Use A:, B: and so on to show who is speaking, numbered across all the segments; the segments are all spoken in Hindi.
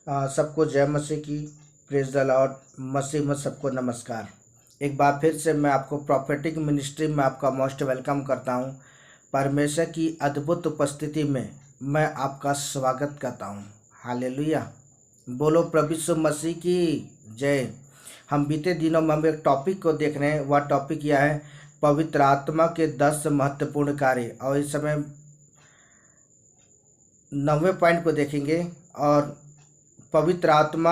A: सबको जय मसीह की। Praise the Lord. मसीह में सबको नमस्कार। एक बार फिर से मैं आपको प्रॉफेटिक मिनिस्ट्री में आपका मोस्ट वेलकम करता हूं। परमेश्वर की अद्भुत उपस्थिति में मैं आपका स्वागत करता हूं। हालेलुया। बोलो प्रभु यीशु मसीह की जय। हम बीते दिनों में हम एक टॉपिक को देख रहे हैं। वह टॉपिक यह है पवित्र आत्मा के 10 महत्वपूर्ण कार्य, और इस समय 9वें पॉइंट को देखेंगे। और पवित्र आत्मा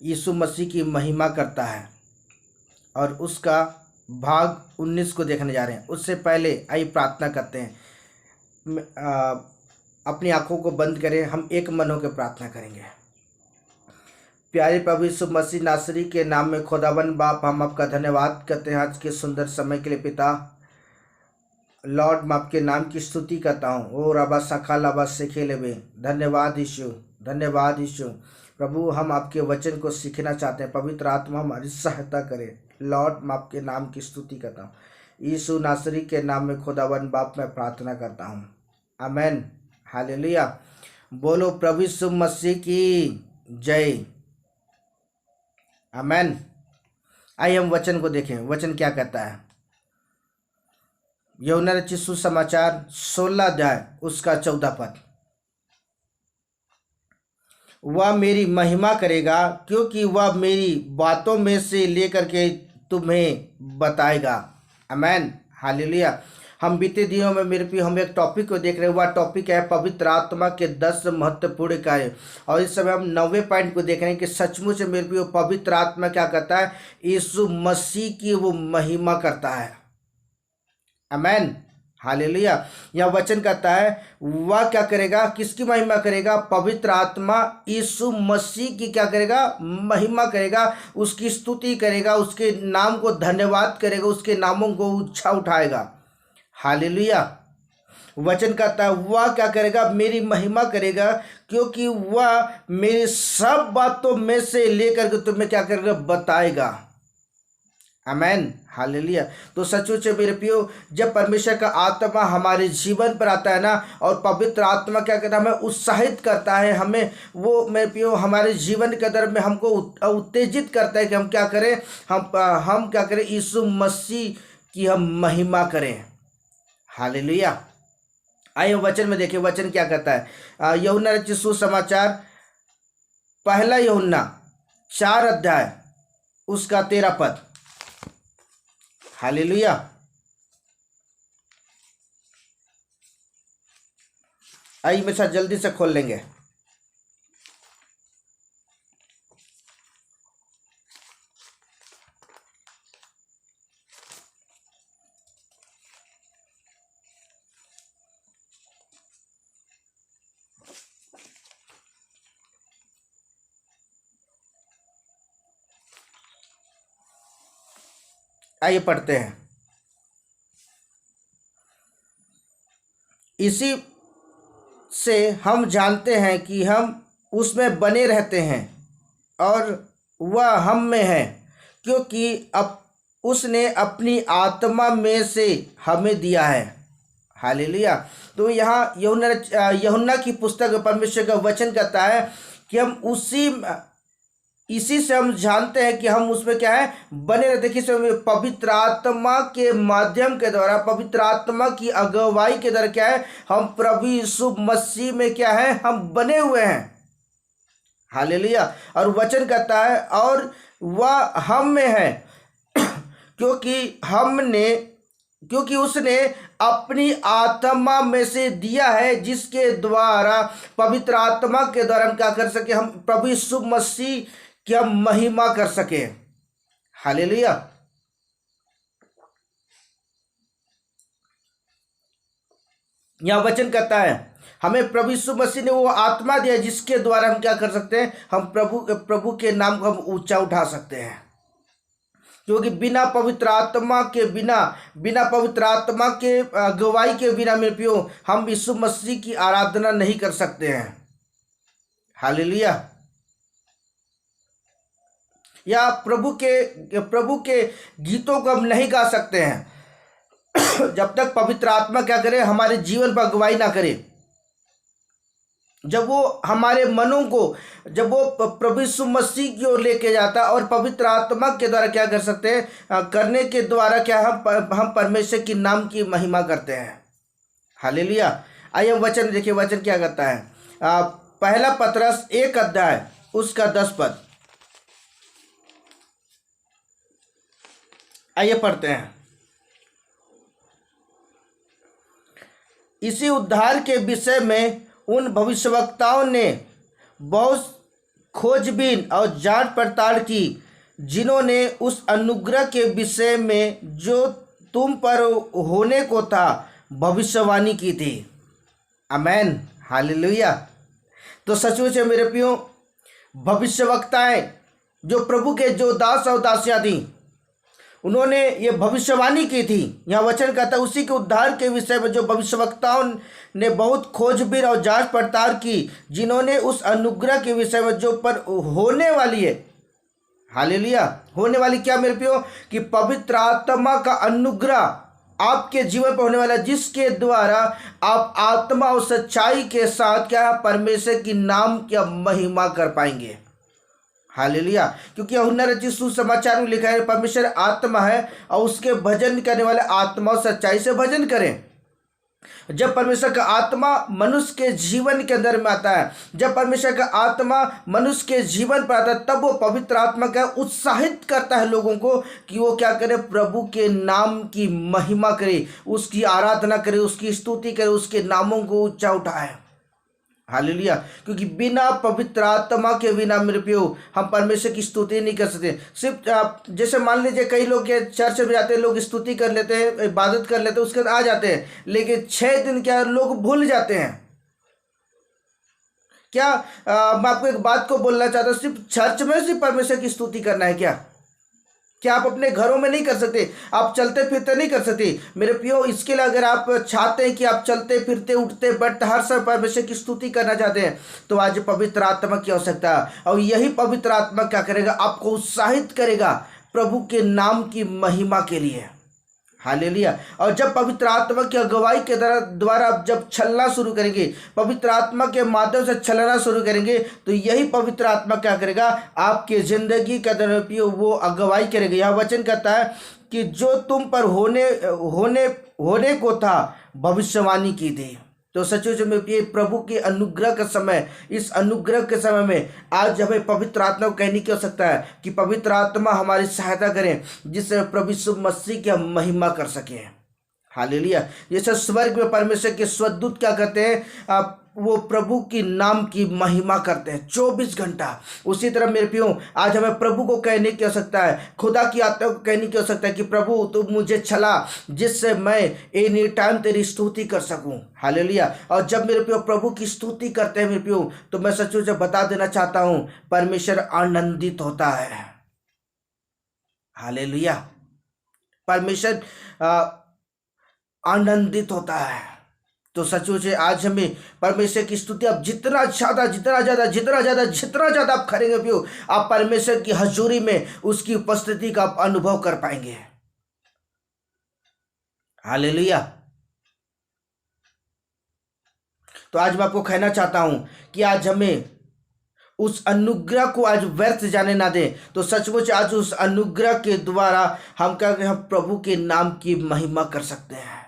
A: यीशु मसीह की महिमा करता है, और उसका भाग 19 को देखने जा रहे हैं। उससे पहले आइए प्रार्थना करते हैं। अपनी आंखों को बंद करें, हम एक मन होकर प्रार्थना करेंगे। प्यारे प्रभु यीशु मसीह नासरी के नाम में खुदावन बाप, हम आपका धन्यवाद करते हैं आज के सुंदर समय के लिए। पिता लॉर्ड, मैं आपके नाम की स्तुति करता हूँ। ओ रबा सखा लबा से खेले हुए धन्यवाद यीशु, धन्यवाद यीशु। प्रभु, हम आपके वचन को सीखना चाहते हैं। पवित्र आत्मा हमारी सहायता करे। लॉर्ड, मैं आपके नाम की स्तुति करता हूँ। यीशु नासरी के नाम में खुदावन बाप मैं प्रार्थना करता हूँ। आमेन। हालेलुया। बोलो प्रभु यीशु मसीह की जय। आमेन। आइए हम वचन को देखें। वचन क्या कहता है? यूहन्ना रचित सुसमाचार 16 अध्याय उसका 14 पद। वह मेरी महिमा करेगा, क्योंकि वह मेरी बातों में से लेकर के तुम्हें बताएगा। आमेन। हालेलुया। हम बीते दिनों में मेरे प्रिय हम एक टॉपिक को देख रहे हैं। वह टॉपिक है पवित्र आत्मा के 10 महत्वपूर्ण कार्य, और इस समय हम 9वें पॉइंट को देख रहे हैं कि सचमुच मेरे प्रिय पवित्र आत्मा क्या करता है? यीशु मसीह की वो महिमा करता है। आमेन। हालेलुया। यह वचन कहता है वह क्या करेगा? किसकी महिमा करेगा? पवित्र आत्मा यीशु मसीह की क्या करेगा? महिमा करेगा, उसकी स्तुति करेगा, उसके नाम को धन्यवाद करेगा, उसके नामों को ऊंचा उठाएगा। हालेलुया। वचन कहता है वह क्या करेगा? मेरी महिमा करेगा, क्योंकि वह मेरी सब बातों में से लेकर के तुम्हें क्या करेगा? बताएगा। आमेन। हालेलुया। तो सचमुच मेरे प्रियो, जब परमेश्वर का आत्मा हमारे जीवन पर आता है ना, और पवित्र आत्मा क्या करता है? हमें उत्साहित करता है, हमें वो मेरे प्रियो हमारे जीवन के अंदर में हमको उत्तेजित करता है कि हम क्या करें? हम क्या करें? यीशु मसीह की हम महिमा करें। हालेलुया। आइए वचन में देखिए, वचन क्या कहता है? यूहन्ना रचित सुसमाचार पहला यूहन्ना 4 अध्याय उसका 13 पद। हालेलुया। आइए मेरे साथ जल्दी से खोल लेंगे। आइए पढ़ते हैं। इसी से हम जानते हैं कि हम उसमें बने रहते हैं और वह हम में है, क्योंकि अब उसने अपनी आत्मा में से हमें दिया है। हालेलुया। तो यहाँ यूहन्ना की पुस्तक परमेश्वर का वचन कहता है कि हम इसी से हम जानते हैं कि हम उसमें क्या है? बने रहते। देखिए, पवित्र आत्मा के माध्यम के द्वारा, पवित्र आत्मा की अगुवाई के द्वारा क्या है? हम प्रभु यीशु मसीह में क्या है? हम बने हुए हैं। हालेलुया। और वचन कहता है और वह हम में है, क्योंकि उसने अपनी आत्मा में से दिया है, जिसके द्वारा पवित्र आत्मा के द्वारा हम क्या कर सके? हम प्रभु यीशु मसीह की हम महिमा कर सके। हालेलुया। यह वचन कहता है हमें प्रभु यीशु मसीह ने वो आत्मा दिया, जिसके द्वारा हम क्या कर सकते हैं? हम प्रभु के नाम को हम ऊंचा उठा सकते हैं। क्योंकि बिना पवित्र आत्मा के अगुवाई के बिना मेरे प्रियो हम यीशु मसीह की आराधना नहीं कर सकते हैं। हालेलुया। या प्रभु के गीतों को हम नहीं गा सकते हैं जब तक पवित्र आत्मा क्या करे? हमारे जीवन पर अगुवाई ना करे। जब वो हमारे मनों को, जब वो प्रभु यीशु मसीह की ओर लेके जाता है और पवित्र आत्मा के द्वारा क्या कर सकते हैं, करने के द्वारा क्या हम परमेश्वर की नाम की महिमा करते हैं। हालेलुया। आइए हम वचन देखिए, वचन क्या करता है। पहला पतरस 1 अध्याय उसका 10 पद, आइए पढ़ते हैं। इसी उद्धार के विषय में उन भविष्यवक्ताओं ने बहुत खोजबीन और जांच पड़ताल की, जिन्होंने उस अनुग्रह के विषय में जो तुम पर होने को था भविष्यवाणी की थी। आमेन, हालेलुया। तो सचमुच है मेरे प्रियो, भविष्यवक्ताएं जो प्रभु के जो दास और दासियां थी, उन्होंने ये भविष्यवाणी की थी। यहाँ वचन कहता है उसी के उद्धार के विषय में जो भविष्यवक्ताओं ने बहुत खोजबीन और जांच पड़ताल की, जिन्होंने उस अनुग्रह के विषय में जो पर होने वाली है। हालेलुया। होने वाली क्या मेरे प्रियो, कि पवित्र आत्मा का अनुग्रह आपके जीवन पर होने वाला, जिसके द्वारा आप आत्मा और सच्चाई के साथ क्या परमेश्वर की नाम की महिमा कर पाएंगे। हालेलुया। क्योंकि यूहन्ना रचित सुसमाचार में लिखा है परमेश्वर आत्मा है और उसके भजन करने वाले आत्मा और सच्चाई से भजन करें। जब परमेश्वर का आत्मा मनुष्य के जीवन के अंदर में आता है, जब परमेश्वर का आत्मा मनुष्य के जीवन पर आता है, तब वो पवित्र आत्मा क्या उत्साहित करता है लोगों को कि वो क्या करे, प्रभु के नाम की महिमा करे, उसकी आराधना करे, उसकी स्तुति करे, उसके नामों को ऊंचा उठाए। हालेलुया। क्योंकि बिना पवित्र आत्मा के बिना मेरे प्रियो हम परमेश्वर की स्तुति नहीं कर सकते। सिर्फ जैसे मान लीजिए कई लोग के चर्च में जाते हैं, लोग स्तुति कर लेते हैं, इबादत कर लेते हैं, उसके बाद आ जाते हैं, लेकिन 6 दिन क्या लोग भूल जाते हैं। क्या मैं आपको एक बात को बोलना चाहता हूँ, सिर्फ चर्च में सिर्फ परमेश्वर की स्तुति करना है क्या आप अपने घरों में नहीं कर सकते? आप चलते फिरते नहीं कर सकते मेरे प्रियो? इसके लिए अगर आप चाहते हैं कि आप चलते फिरते उठते बैठते हर समय परमेश्वर की स्तुति करना चाहते हैं, तो आज पवित्र आत्मा की आवश्यकता है। और यही पवित्र आत्मा क्या करेगा, आपको उत्साहित करेगा प्रभु के नाम की महिमा के लिए। हालेलुया। और जब पवित्र आत्मा की अगुवाई के द्वारा जब चलना शुरू करेंगे, पवित्र आत्मा के माध्यम से चलना शुरू करेंगे, तो यही पवित्र आत्मा क्या करेगा, आपके जिंदगी के अंदर वो अगुवाई करेगा। यह वचन कहता है कि जो तुम पर होने को था भविष्यवाणी की थी। तो सचमुच में ये प्रभु के अनुग्रह का समय, इस अनुग्रह के समय में आज हमें पवित्र आत्मा को कहने की आवश्यकता है कि पवित्र आत्मा हमारी सहायता करें, जिससे प्रभु यीशु मसीह की हम महिमा कर सकें। हालेलुया। जैसे स्वर्ग में परमेश्वर के स्वर्गदूत क्या करते हैं, वो प्रभु की नाम की महिमा करते हैं 24 घंटा। उसी तरह मेरे प्रियो आज हमें प्रभु को कहने की आवश्यकता है, खुदा की आत्मा को कहने की आवश्यकता है कि प्रभु तुम मुझे चला, जिससे मैं एनी टाइम तेरी स्तुति कर सकूं। हालेलुया। और जब मेरे प्रियो प्रभु की स्तुति करते हैं मेरे प्रियो, तो मैं सचमुच बता देना चाहता हूं, परमेश्वर आनंदित होता है। हालेलुया। परमेश्वर आनंदित होता है। तो सचमुच आज हमें परमेश्वर की स्तुति अब जितना ज्यादा आप करेंगे प्रियो, आप परमेश्वर की हजूरी में उसकी उपस्थिति का आप अनुभव कर पाएंगे। हालेलुया। तो आज मैं आपको कहना चाहता हूं कि आज हमें उस अनुग्रह को आज व्यर्थ जाने ना दें। तो सचमुच आज उस अनुग्रह के द्वारा हम प्रभु के नाम की महिमा कर सकते हैं।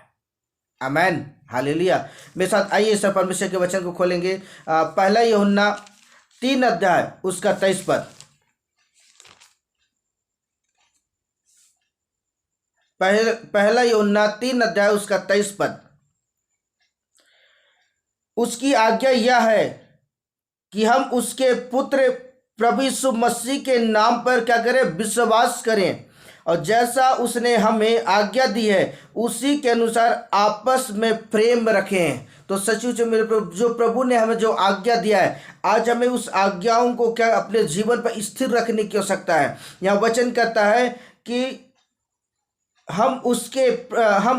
A: आमेन, हालेलुया। मेरे साथ आइए सब परमेश्वर के वचन को खोलेंगे। पहला यूहन्ना 3 अध्याय उसका 23 पद। पहला यूहन्ना 3 अध्याय उसका 23 पद। उसकी आज्ञा यह है कि हम उसके पुत्र प्रभु यीशु मसीह के नाम पर क्या करें, विश्वास करें, और जैसा उसने हमें आज्ञा दी है उसी के अनुसार आपस में प्रेम रखें। तो सचमुच मेरे जो प्रभु ने हमें जो आज्ञा दिया है, आज हमें उस आज्ञाओं को क्या अपने जीवन पर स्थिर रखने की आवश्यकता है। यहाँ वचन कहता है कि हम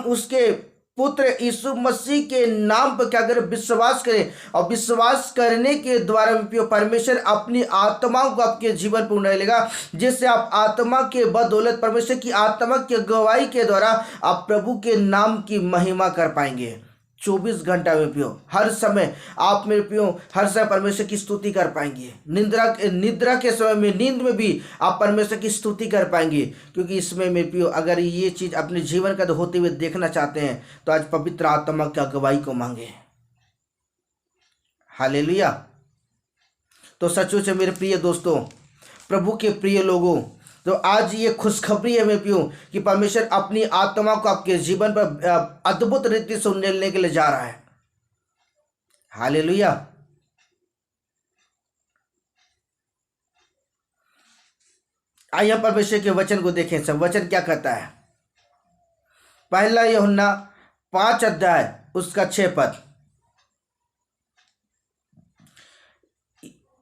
A: उसके पुत्र यीशु मसीह के नाम पर क्या करें, विश्वास करें, और विश्वास करने के द्वारा परमेश्वर अपनी आत्माओं को आपके जीवन पर उड़ेगा, जिससे आप आत्मा के बदौलत परमेश्वर की आत्मा की अगुवाई के द्वारा आप प्रभु के नाम की महिमा कर पाएंगे। 24 घंटा में पियो, हर समय आप मेरे पियो हर समय परमेश्वर की स्तुति कर पाएंगे। निद्रा के समय में, नींद में भी आप परमेश्वर की स्तुति कर पाएंगे, क्योंकि इसमें मेरे पियो अगर ये चीज़ अपने जीवन का होते हुए देखना चाहते हैं तो आज पवित्र आत्मा की अगुवाई को मांगे। हालेलुया। तो सचमुच मेरे प्रिय दोस्तों, प्रभु के प्रिय लोगों, तो आज ये खुशखबरी है मैं पियूँ कि परमेश्वर अपनी आत्मा को आपके जीवन पर अद्भुत रीति से उंडेलने के लिए जा रहा है। हालेलुया। आइए हम परमेश्वर के वचन को देखें। सब वचन क्या कहता है? पहला यूहन्ना 5 अध्याय उसका 6 पद।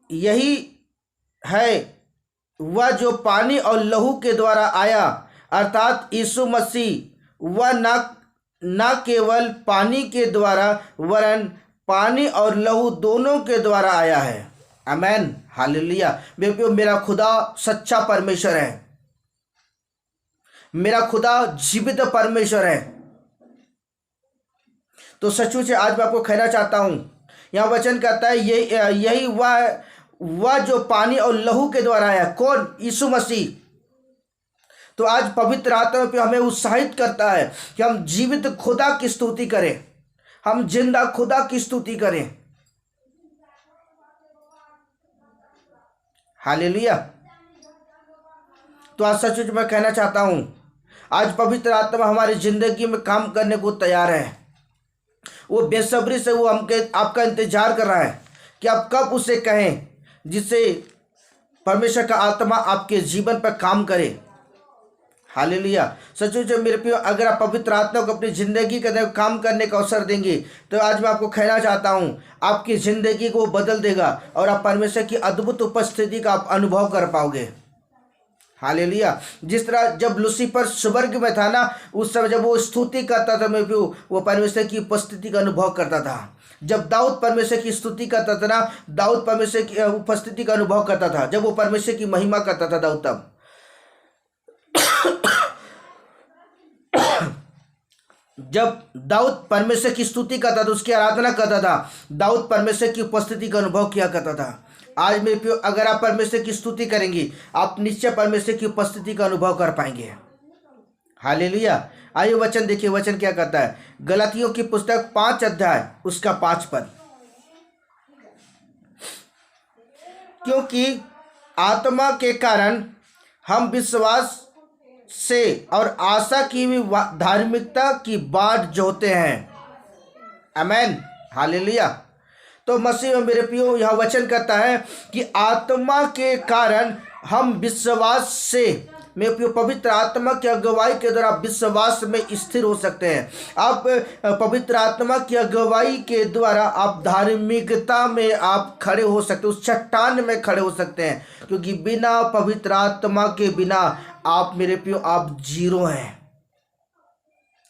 A: यही है वह जो पानी और लहू के द्वारा आया, अर्थात यीशु मसीह। वह न केवल पानी के द्वारा वरन पानी और लहू दोनों के द्वारा आया है। आमेन। हालेलुया। मेरा खुदा सच्चा परमेश्वर है, मेरा खुदा जीवित परमेश्वर है। तो सचमुच आज मैं आपको कहना चाहता हूं, यह वचन कहता है यही वह जो पानी और लहू के द्वारा आया। कौन? यीशु मसीह। तो आज पवित्र आत्मा पे हमें उत्साहित करता है कि हम जीवित खुदा की स्तुति करें, हम जिंदा खुदा की स्तुति करें। हालेलुया। तो आज सचमुच मैं कहना चाहता हूं, आज पवित्र आत्मा हमारी जिंदगी में काम करने को तैयार है। वो बेसब्री से वो आपका इंतजार कर रहा है कि आप कब उसे कहें, जिससे परमेश्वर का आत्मा आपके जीवन पर काम करे। हालेलुया। सचमुच मेरे प्रियो, अगर आप पवित्र आत्मा को अपनी जिंदगी के अंदर काम करने का अवसर देंगे तो आज मैं आपको कहना चाहता हूं, आपकी जिंदगी को बदल देगा और आप परमेश्वर की अद्भुत उपस्थिति का आप अनुभव कर पाओगे। हालेलुया। जिस तरह जब लूसीफर स्वर्ग में था ना, उस समय जब वो स्तुति करता था मेरे प्रियो, वो परमेश्वर की उपस्थिति का अनुभव करता था। जब दाऊद परमेश्वर की स्तुति करता था ना, दाऊद परमेश्वर की उपस्थिति का अनुभव करता था। जब वो परमेश्वर की महिमा करता था दाऊद, तब जब दाऊद परमेश्वर की स्तुति करता था, उसकी आराधना करता था, दाऊद परमेश्वर की उपस्थिति का अनुभव किया करता था। आज मेरे प्रियो, अगर आप परमेश्वर की स्तुति करेंगे, आप निश्चय परमेश्वर की उपस्थिति का अनुभव कर पाएंगे। हालेलुया। आइए वचन देखिए, वचन क्या कहता है? गलातियों की पुस्तक 5 अध्याय उसका 5 पद। क्योंकि आत्मा के कारण हम विश्वास से और आशा की भी धार्मिकता की बाट जोहते हैं। आमेन। हालेलुया। तो मसीह में मेरे प्रियो, यह वचन कहता है कि आत्मा के कारण हम विश्वास से, मेरे प्रियो, पवित्र आत्मा की अगुवाई के द्वारा विश्वास में स्थिर हो सकते हैं। आप पवित्र आत्मा की अगुवाई के द्वारा आप धार्मिकता में आप खड़े हो सकते, उस चट्टान में खड़े हो सकते हैं, क्योंकि बिना पवित्र आत्मा के बिना आप मेरे प्रियो आप जीरो हैं।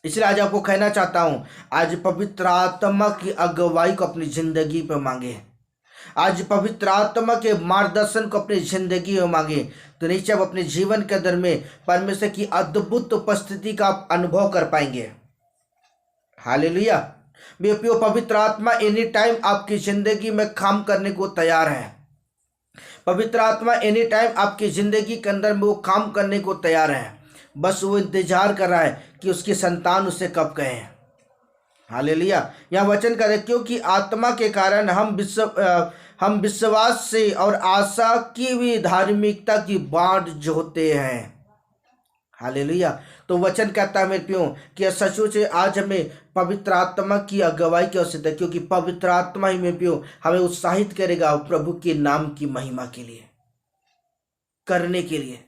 A: इसलिए आज आपको कहना चाहता हूं, आज पवित्र आत्मा की अगुवाई को अपनी जिंदगी पर मांगे, आज पवित्र आत्मा के मार्गदर्शन को अपनी जिंदगी में मांगे, तो निश्चय अपने जीवन के अंदर में परमेश्वर की अद्भुत उपस्थिति का आप अनुभव कर पाएंगे। हालेलुया। मेरे प्रियो, पवित्र आत्मा एनी टाइम आपकी जिंदगी में काम करने को तैयार है। पवित्र आत्मा एनी टाइम आपकी जिंदगी के अंदर में वो काम करने को तैयार है। बस वो इंतजार कर रहा है कि उसकी संतान उसे कब कहें। हालेलुया। यह वचन करे, क्योंकि आत्मा के कारण हम विश्वास से और आशा की भी धार्मिकता की बाट जोहते हैं। हालेलुया। तो वचन कहता है मेरे प्रियो कि सचमुच आज हमें पवित्र आत्मा की अगुवाई की आवश्यकता है, क्योंकि पवित्र आत्मा ही मेरे प्रियो हमें उत्साहित करेगा प्रभु के नाम की महिमा के लिए, करने के लिए,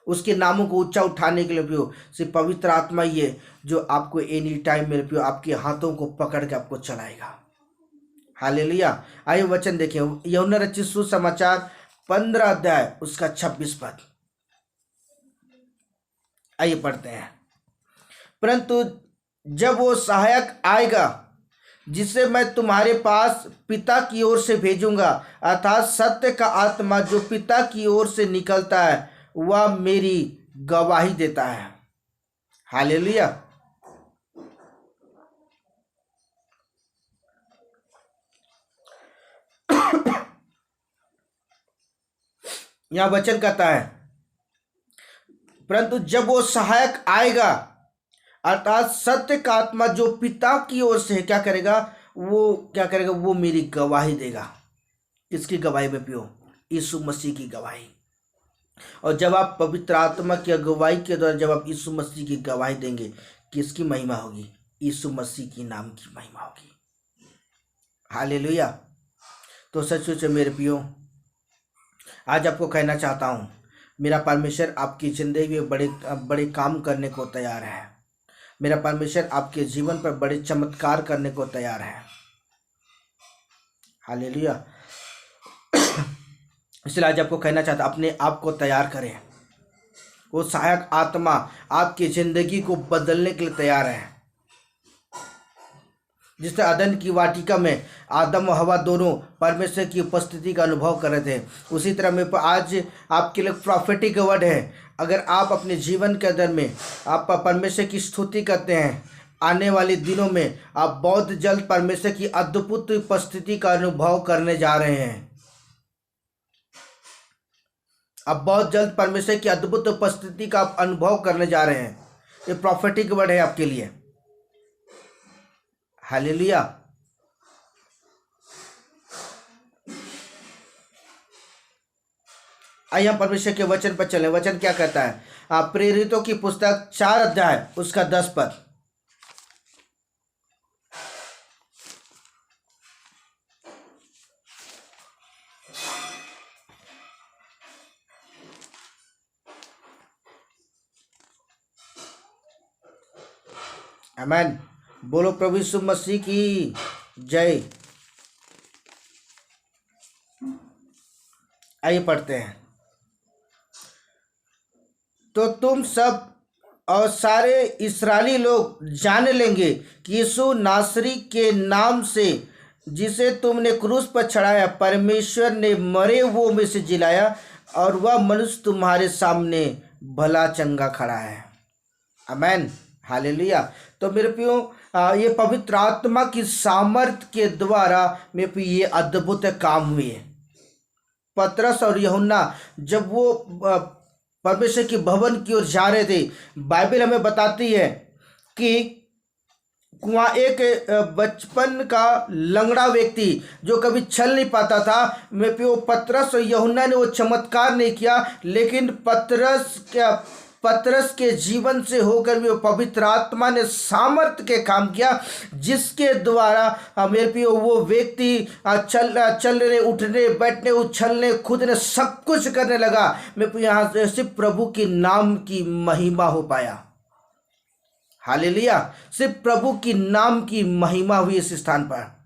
A: उसके नामों को ऊंचा उठाने के लिए प्रियो सिर्फ पवित्र आत्मा ही है जो आपको एनी टाइम मेरे प्रियो आपके हाथों को पकड़ के आपको चलाएगा। हालेलुया। आइए वचन देखिए, यूहन्ना रचित सुसमाचार 15 अध्याय उसका 26 पद। आइए पढ़ते हैं। परंतु जब वो सहायक आएगा, जिसे मैं तुम्हारे पास पिता की ओर से भेजूंगा, अर्थात सत्य का आत्मा जो पिता की ओर से निकलता है, वह मेरी गवाही देता है। हालेलुया। यहाँ वचन कहता है, परंतु जब वो सहायक आएगा, अर्थात सत्य का आत्मा जो पिता की ओर से है, क्या करेगा? वो क्या करेगा? वो मेरी गवाही देगा। किसकी गवाही में पियो? यीशु मसीह की गवाही। और जब आप पवित्र आत्मा की अगुवाई के द्वारा जब आप यीशु मसीह की गवाही देंगे, किसकी महिमा होगी? यीशु मसीह की नाम की महिमा होगी। हालेलुया। तो सच मेरे प्रियो, आज आपको कहना चाहता हूँ, मेरा परमेश्वर आपकी ज़िंदगी में बड़े बड़े काम करने को तैयार है। मेरा परमेश्वर आपके जीवन पर बड़े चमत्कार करने को तैयार है। हालेलुया। इसलिए आज आपको कहना चाहता, अपने आप को तैयार करें। वो सहायक आत्मा आपकी ज़िंदगी को बदलने के लिए तैयार है। जिस तरह अदन की वाटिका में आदम और हवा दोनों परमेश्वर की उपस्थिति का अनुभव कर रहे थे, उसी तरह में आज आपके लिए प्रॉफिटिक वर्ड है। अगर आप अपने जीवन के अंदर में आप परमेश्वर की स्तुति करते हैं, आने वाले दिनों में आप बहुत जल्द परमेश्वर की अद्भुत उपस्थिति का अनुभव करने जा रहे हैं। आप बहुत जल्द परमेश्वर की अद्भुत उपस्थिति का अनुभव करने जा रहे हैं। ये प्रॉफिटिक वर्ड है आपके लिए। हालेलुया। आइए हम परमेश्वर के वचन पर चलें। वचन क्या कहता है? प्रेरितों की पुस्तक 4 अध्याय उसका 10 पद। आमीन। बोलो प्रभु यीशु मसीह की जय। आइए पढ़ते हैं। तो तुम सब और सारे इस्राएली लोग जान लेंगे कि यीशु नासरी के नाम से, जिसे तुमने क्रूस पर चढ़ाया, परमेश्वर ने मरे हुओं में से जिलाया, और वह मनुष्य तुम्हारे सामने भला चंगा खड़ा है। आमीन। हालेलुया। तो मेरे प्रियो, ये पवित्र आत्मा की सामर्थ के द्वारा मेरे प्रियो ये अद्भुत काम हुए। पतरस और यूहन्ना जब वो परमेश्वर की भवन की ओर जा रहे थे, बाइबल हमें बताती है कि वहाँ एक बचपन का लंगड़ा व्यक्ति जो कभी चल नहीं पाता था, मेरे प्रियो पतरस और यूहन्ना ने वो चमत्कार नहीं किया, लेकिन पतरस के जीवन से होकर भी वो पवित्र आत्मा ने सामर्थ्य के काम किया, जिसके द्वारा मेरे प्रियो वो व्यक्ति चलने, उठने, बैठने, उछलने, कूदने सब कुछ करने लगा। मेरे प्रियो यहाँ से सिर्फ प्रभु की नाम की महिमा हो पाया। हालेलुया। सिर्फ प्रभु की नाम की महिमा हुई इस स्थान पर।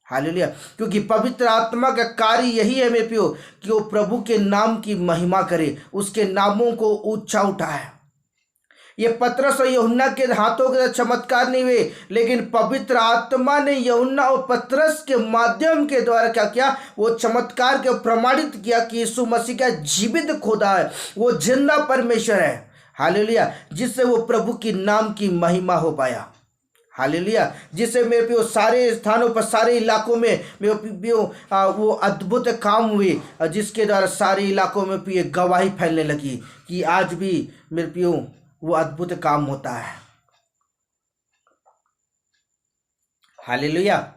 A: हालेलुया। क्योंकि पवित्र आत्मा का कार्य यही है मेरे प्रियो कि वो प्रभु के नाम की महिमा करे, उसके नामों को ऊंचा उठाए। ये पतरस और यूहन्ना के हाथों के चमत्कार नहीं हुए, लेकिन पवित्र आत्मा ने यूहन्ना और पतरस के माध्यम के द्वारा क्या किया? वो चमत्कार के प्रमाणित किया कि यीशु मसीह का जीवित खुदा है, वो जिंदा परमेश्वर है। हालेलुया। जिससे वो प्रभु की नाम की महिमा हो पाया। हालेलुया। जिससे मेरे प्रियो सारे स्थानों पर, सारे इलाकों में मेरे प्रियो वो अद्भुत काम हुए, जिसके द्वारा सारे इलाकों में प्रिय गवाही फैलने लगी कि आज भी मेरे प्रियो वो अद्भुत काम होता है। हालेलुया।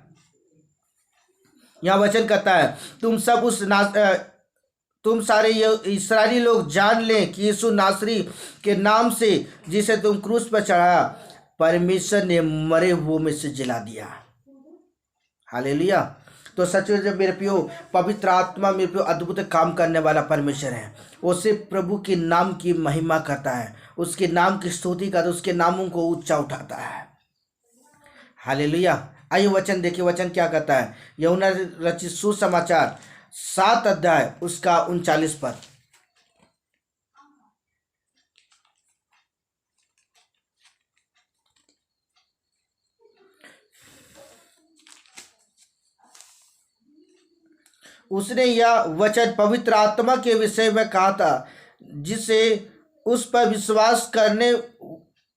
A: यहाँ वचन कहता है, तुम सारे इस्राएली लोग जान लें कि यीशु नासरी के नाम से, जिसे तुम क्रूस पर चढ़ाया, परमेश्वर ने मरे हुओं में से जिला दिया। हालेलुया। तो सच में मेरे प्रियो पवित्र आत्मा मेरे प्रियो अद्भुत काम करने वाला परमेश्वर है। वो सिर्फ प्रभु के नाम की महिमा करता है, उसके नाम की स्तुति करता है, उसके नामों को ऊंचा उठाता है। हालेलुया। आइए वचन देखिए, वचन क्या कहता है? यूहन्ना रचित सुसमाचार 7 अध्याय उसका 39 पद। उसने यह वचन पवित्र आत्मा के विषय में कहा था, जिसे उस पर विश्वास करने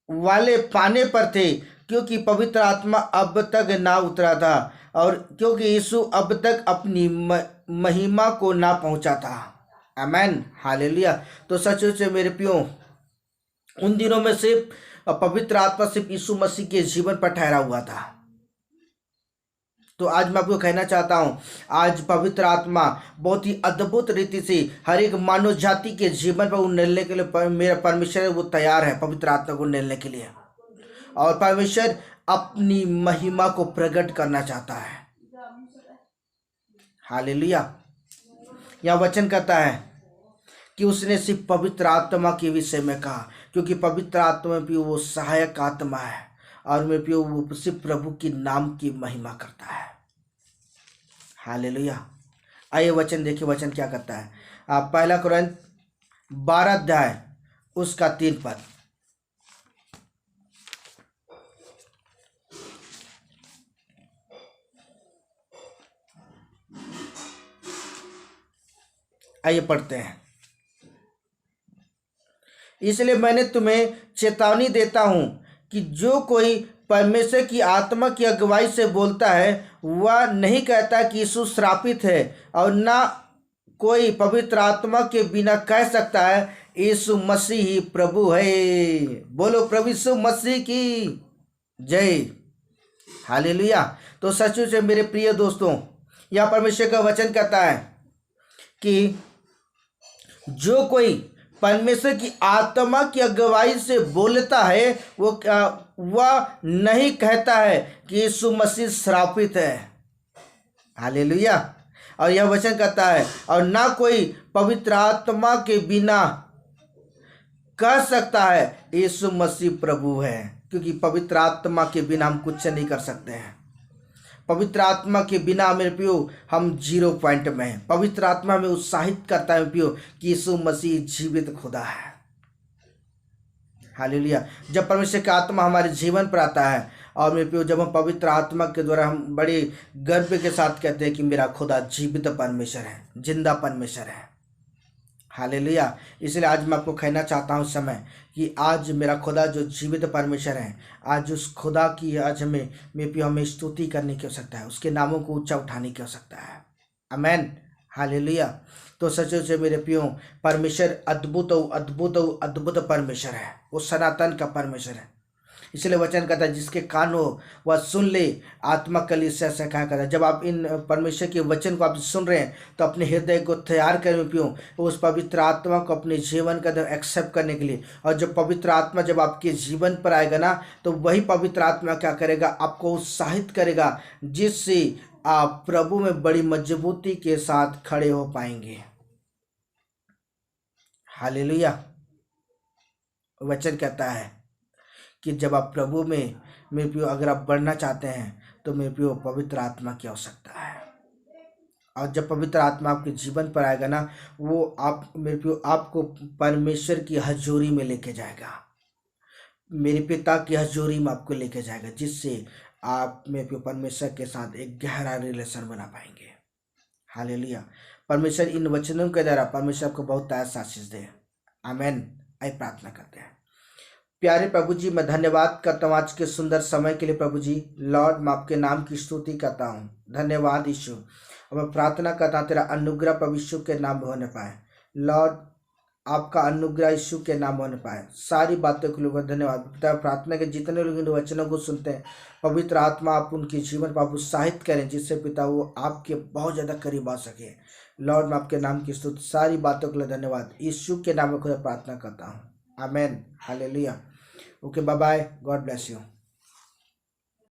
A: वाले पाने पर थे, क्योंकि पवित्र आत्मा अब तक ना उतरा था और क्योंकि यीशु अब तक अपनी महिमा को ना पहुंचा था। आमेन, हालेलुया। तो सचमुच से मेरे प्रियो, उन दिनों में सिर्फ पवित्र आत्मा सिर्फ यीशु मसीह के जीवन पर ठहरा हुआ था। तो आज मैं आपको कहना चाहता हूं, आज पवित्र आत्मा बहुत ही अद्भुत रीति से हर एक मानव जाति के जीवन पर उड़ने के लिए मेरा परमेश्वर वो तैयार है पवित्र आत्मा को उड़ने के लिए। और परमेश्वर अपनी महिमा को प्रकट करना चाहता है। हालेलुया। यह वचन कहता है कि उसने सिर्फ पवित्र आत्मा के विषय में कहा, क्योंकि पवित्र आत्मा में भी वो सहायक आत्मा है और में भी वो सिर्फ प्रभु की नाम की महिमा करता है। हालेलुया। आइए वचन देखिए, वचन क्या करता है। आप पहला कुरिन्थ 12 अध्याय उसका 3 पद। आइए पढ़ते हैं। इसलिए मैंने तुम्हें चेतावनी देता हूं कि जो कोई परमेश्वर की आत्मा की अगुवाई से बोलता है वह नहीं कहता कि यीशु श्रापित है, और ना कोई पवित्र आत्मा के बिना कह सकता है यीशु मसीह ही प्रभु है। बोलो प्रभु यीशु मसीह की जय। हालेलुया। तो सचमुच मेरे प्रिय दोस्तों, यह परमेश्वर का वचन कहता है कि जो कोई परमेश्वर की आत्मा की अगुवाई से बोलता है वह नहीं कहता है कि यीशु मसीह श्रापित है। हालेलुया। और यह वचन कहता है और ना कोई पवित्र आत्मा के बिना कह सकता है यीशु मसीह प्रभु है, क्योंकि पवित्र आत्मा के बिना हम कुछ नहीं कर सकते हैं। पवित्र आत्मा के बिना मेरे प्रियो हम 0 पॉइंट में हैं। पवित्र आत्मा हमें उत्साहित करता है प्रियो कि यीशु मसीह जीवित खुदा है। हालेलुया। जब परमेश्वर का आत्मा हमारे जीवन पर आता है और मेरे प्रियो जब हम पवित्र आत्मा के द्वारा हम बड़े गर्व के साथ कहते हैं कि मेरा खुदा जीवित परमेश्वर है, जिंदा परमेश्वर है। हालेलुया। इसलिए आज मैं आपको कहना चाहता हूँ समय कि आज मेरा खुदा जो जीवित परमेश्वर है, आज उस खुदा की आज हमें स्तुति करने की आवश्यकता है, उसके नामों को ऊंचा उठाने की आवश्यकता है। आमेन, हालेलुया। तो सच से मेरे प्रियो, परमेश्वर अद्भुत अद्भुत परमेश्वर है, वो सनातन का परमेश्वर है। इसलिए वचन कहता है जिसके कान हो वह सुन ले, आत्मा कलीसिया से कहा करता है। जब आप इन परमेश्वर के वचन को आप सुन रहे हैं तो अपने हृदय को तैयार करें पियो उस पवित्र आत्मा को अपने जीवन का अंदर एक्सेप्ट करने के लिए। और जब पवित्र आत्मा जब आपके जीवन पर आएगा ना, तो वही पवित्र आत्मा क्या करेगा, आपको उत्साहित करेगा, जिससे आप प्रभु में बड़ी मजबूती के साथ खड़े हो पाएंगे। हालेलुया। वचन कहता है कि जब आप प्रभु में मेरे प्रियो अगर आप बढ़ना चाहते हैं तो मेरे प्रियो पवित्र आत्मा की आवश्यकता है। और जब पवित्र आत्मा आपके जीवन पर आएगा ना, वो आप मेरे प्रियो आपको परमेश्वर की हजूरी में लेके जाएगा, मेरे पिता की हजूरी में आपको लेके जाएगा, जिससे आप मेरे प्रियो परमेश्वर के साथ एक गहरा रिलेशन बना पाएंगे। हालेलुया। परमेश्वर इन वचनों के द्वारा परमेश्वर आपको बहुत आशीष दे। आमेन। आइए प्रार्थना करते हैं। प्यारे प्रभु जी, मैं धन्यवाद करता हूँ आज के सुंदर समय के लिए। प्रभु जी लॉर्ड, मैं आपके नाम की स्तुति करता हूँ। धन्यवाद यीशु। और मैं प्रार्थना करता हूँ तेरा अनुग्रह प्रभु यीशु के नाम में होने पाए। लॉर्ड, आपका अनुग्रह यीशु के नाम होने पाए। सारी बातों के लिए धन्यवाद। पिता, प्रार्थना के जितने लोग इन वचनों को सुनते हैं, पवित्र आत्मा आप उनके जीवन पर आप उत्साहित करें, जिससे पिता वो आपके बहुत ज़्यादा करीब आ सके। लॉर्ड, मैं आपके नाम की स्तुति, सारी बातों के लिए धन्यवाद। यीशु के नाम में खुदा प्रार्थना करता हूँ। Amen, hallelujah. Okay, bye bye, God bless you.